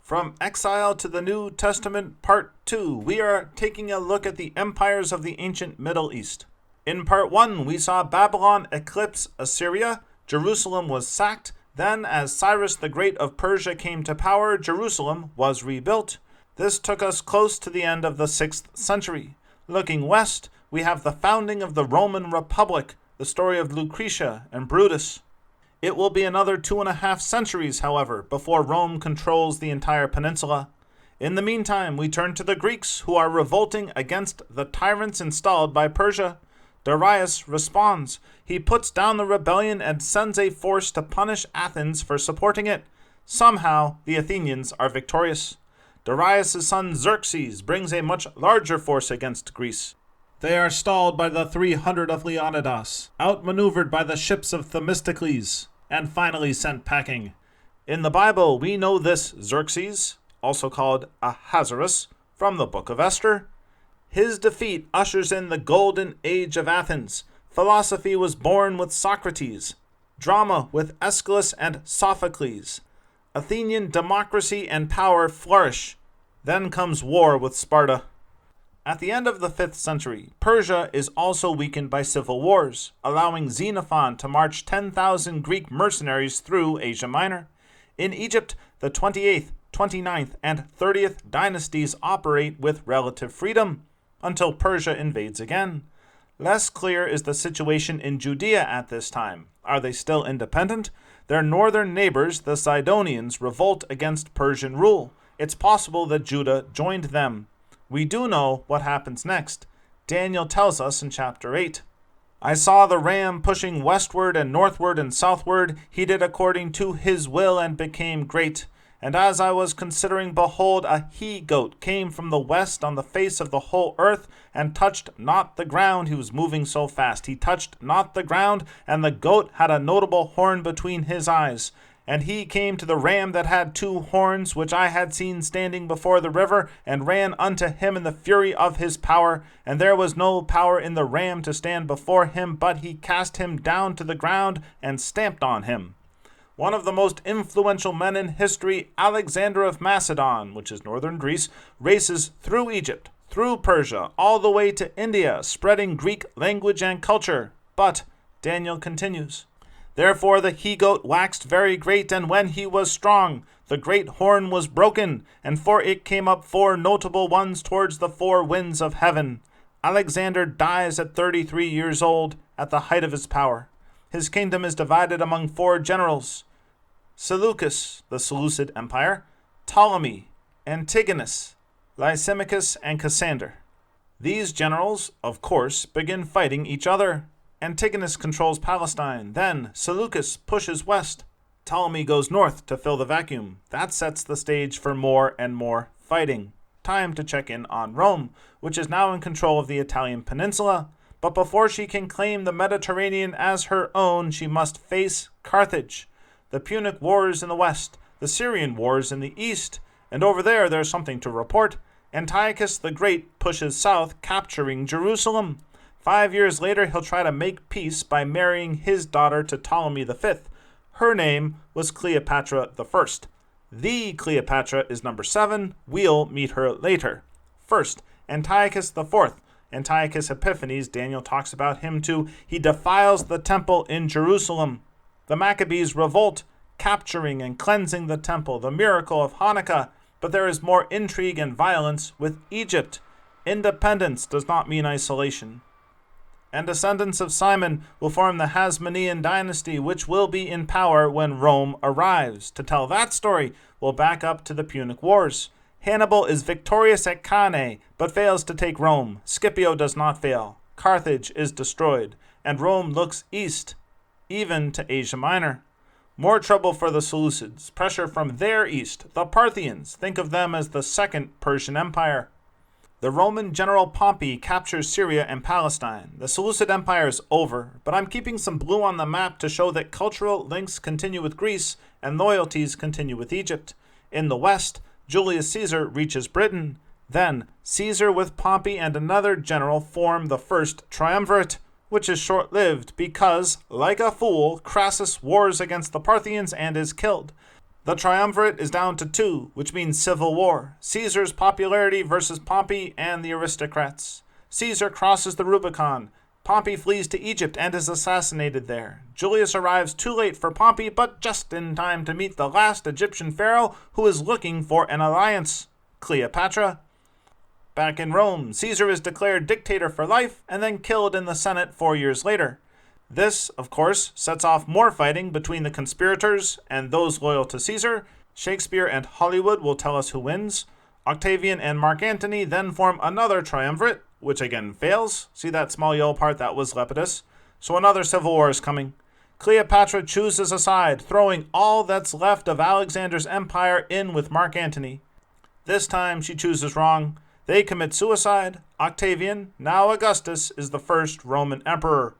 From Exile to the New Testament, Part 2, we are taking a look at the empires of the ancient Middle East. In Part 1, we saw Babylon eclipse Assyria, Jerusalem was sacked, then as Cyrus the Great of Persia came to power, Jerusalem was rebuilt. This took us close to the end of the 6th century. Looking west, we have the founding of the Roman Republic, the story of Lucretia and Brutus. It will be another 2.5 centuries, however, before Rome controls the entire peninsula. In the meantime, we turn to the Greeks, who are revolting against the tyrants installed by Persia. Darius responds. He puts down the rebellion and sends a force to punish Athens for supporting it. Somehow, the Athenians are victorious. Darius' son Xerxes brings a much larger force against Greece. They are stalled by the 300 of Leonidas, outmaneuvered by the ships of Themistocles, and finally sent packing. In the Bible, we know this Xerxes, also called Ahasuerus, from the Book of Esther. His defeat ushers in the golden age of Athens. Philosophy was born with Socrates, drama with Aeschylus and Sophocles. Athenian democracy and power flourish. Then comes war with Sparta. At the end of the 5th century, Persia is also weakened by civil wars, allowing Xenophon to march 10,000 Greek mercenaries through Asia Minor. In Egypt, the 28th, 29th, and 30th dynasties operate with relative freedom, until Persia invades again. Less clear is the situation in Judea at this time. Are they still independent? Their northern neighbors, the Sidonians, revolt against Persian rule. It's possible that Judah joined them. We do know what happens next. Daniel tells us in chapter 8. I saw the ram pushing westward and northward and southward. He did according to his will and became great. And as I was considering, behold, a he-goat came from the west on the face of the whole earth, and touched not the ground. He was moving so fast. He touched not the ground, and the goat had a notable horn between his eyes. And he came to the ram that had 2 horns, which I had seen standing before the river, and ran unto him in the fury of his power. And there was no power in the ram to stand before him, but he cast him down to the ground and stamped on him. One of the most influential men in history, Alexander of Macedon, which is northern Greece, races through Egypt, through Persia, all the way to India, spreading Greek language and culture. But Daniel continues. Therefore the he-goat waxed very great, and when he was strong, the great horn was broken, and for it came up 4 notable ones towards the 4 winds of heaven. Alexander dies at 33 years old, at the height of his power. His kingdom is divided among 4 generals: Seleucus, the Seleucid Empire, Ptolemy, Antigonus, Lysimachus, and Cassander. These generals, of course, begin fighting each other. Antigonus controls Palestine, then Seleucus pushes west. Ptolemy goes north to fill the vacuum. That sets the stage for more and more fighting. Time to check in on Rome, which is now in control of the Italian peninsula. But before she can claim the Mediterranean as her own, she must face Carthage. The Punic Wars in the west, the Syrian Wars in the east, and over there's something to report. Antiochus the Great pushes south, capturing Jerusalem. 5 years later, he'll try to make peace by marrying his daughter to Ptolemy V. Her name was Cleopatra I. The Cleopatra is number 7. We'll meet her later. First, Antiochus IV. Antiochus Epiphanes, Daniel talks about him too. He defiles the temple in Jerusalem. The Maccabees revolt, capturing and cleansing the temple, the miracle of Hanukkah. But there is more intrigue and violence with Egypt. Independence does not mean isolation. And descendants of Simon will form the Hasmonean dynasty, which will be in power when Rome arrives. To tell that story, we'll back up to the Punic Wars. Hannibal is victorious at Cannae, but fails to take Rome. Scipio does not fail. Carthage is destroyed, and Rome looks east, even to Asia Minor. More trouble for the Seleucids. Pressure from their east, the Parthians. Think of them as the Second Persian Empire. The Roman general Pompey captures Syria and Palestine. The Seleucid Empire is over, but I'm keeping some blue on the map to show that cultural links continue with Greece and loyalties continue with Egypt. In the west, Julius Caesar reaches Britain. Then, Caesar with Pompey and another general form the first triumvirate, which is short-lived because, like a fool, Crassus wars against the Parthians and is killed. The triumvirate is down to 2, which means civil war. Caesar's popularity versus Pompey and the aristocrats. Caesar crosses the Rubicon. Pompey flees to Egypt and is assassinated there. Julius arrives too late for Pompey, but just in time to meet the last Egyptian pharaoh who is looking for an alliance, Cleopatra. Back in Rome, Caesar is declared dictator for life and then killed in the Senate 4 years later. This, of course, sets off more fighting between the conspirators and those loyal to Caesar. Shakespeare and Hollywood will tell us who wins. Octavian and Mark Antony then form another triumvirate, which again fails. See that small yellow part? That was Lepidus. So another civil war is coming. Cleopatra chooses a side, throwing all that's left of Alexander's empire in with Mark Antony. This time she chooses wrong. They commit suicide. Octavian, now Augustus, is the first Roman emperor.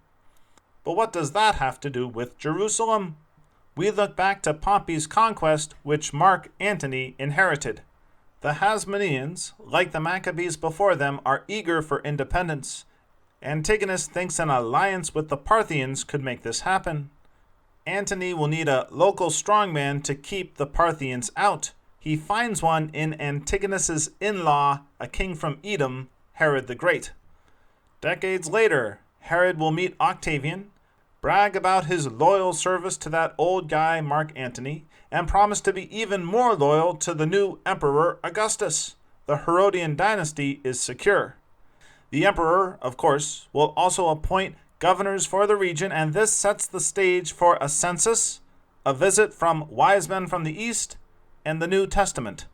But what does that have to do with Jerusalem? We look back to Pompey's conquest, which Mark Antony inherited. The Hasmoneans, like the Maccabees before them, are eager for independence. Antigonus thinks an alliance with the Parthians could make this happen. Antony will need a local strongman to keep the Parthians out. He finds one in Antigonus's in-law, a king from Edom, Herod the Great. Decades later, Herod will meet Octavian, brag about his loyal service to that old guy Mark Antony, and promise to be even more loyal to the new emperor Augustus. The Herodian dynasty is secure. The emperor, of course, will also appoint governors for the region, and this sets the stage for a census, a visit from wise men from the east, and the New Testament.